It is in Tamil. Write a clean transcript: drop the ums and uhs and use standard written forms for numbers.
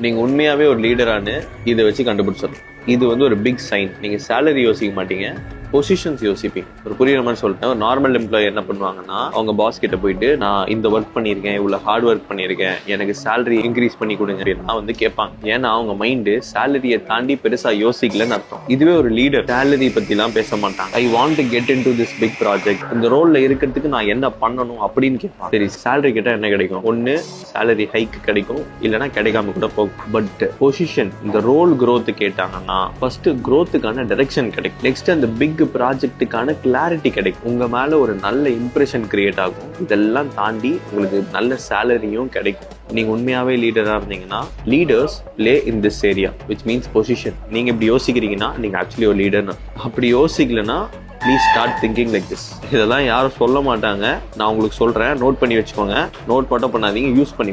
நீங்க உண்மையாவே ஒரு லீடரானு இதை வச்சு கண்டுபிடிச்சிடலாம். இது வந்து ஒரு பிக் சைன். நீங்க சேலரி யோசிக்க மாட்டீங்க, பொசிஷன்ஸ் யோசிப்பீங்க. ஒரு புரியுற மாதிரி சொல்லிட்டேன். ஒரு நார்மல் எம்ப்ளாயி என்ன பண்ணுவாங்கன்னா, அவங்க பாஸ் கிட்ட போயிட்டு நான் இந்த ஒர்க் பண்ணியிருக்கேன், இவ்வளவு ஹார்ட் ஒர்க் பண்ணியிருக்கேன், எனக்கு சேலரி இன்க்ரீஸ் பண்ணி கொடுங்க அப்படின்னா வந்து கேட்பாங்க. ஏன்னா அவங்க மைண்டு சேலரியை தாண்டி பெருசா யோசிக்கலன்னு அர்த்தம். இதுவே ஒரு லீடர் சேலரி பத்தி எல்லாம் பேச மாட்டாங்க. I want to get into this big project, இந்த ரோல்ல இருக்கிறதுக்கு நான் என்ன பண்ணணும் அப்படின்னு கேட்பாங்க. சரி, சேலரி கேட்டா என்ன கிடைக்கும்? ஒன்னு சேலரி ஹைக் கிடைக்கும், இல்லைன்னா கிடைக்காம கூட போகும். பட் பொசிஷன், இந்த ரோல் growth கேட்டாங்கன்னா ஃபர்ஸ்ட் growthக்கான டைரக்ஷன் கிடைக்கும். நெக்ஸ்ட் அந்த பிக் ப்ராஜெக்ட்டுக்கான கிளாரிட்டி கிடைக்கும். உங்க மேல ஒரு நல்ல இம்ப்ரெஷன் கிரியேட் ஆகும். இதெல்லாம் தாண்டி உங்களுக்கு நல்ல சேலரியும் கிடைக்கும். நீங்க உண்மையாவே லீடரா இருந்தீங்கன்னா, leaders play in this area which means position. நீங்க இப்படி யோசிக்கிறீங்கன்னா நீங்க ஆக்சுவலி ஒரு லீடர்னு. அப்படி யோசிக்கலன்னா please start thinking like this. இதெல்லாம் யாரும் சொல்ல மாட்டாங்க, நான் உங்களுக்கு சொல்றேன். நோட் பண்ணி வச்சுக்கோங்க. நோட் மட்டும் பண்ணாதீங்க, யூஸ் பண்ணி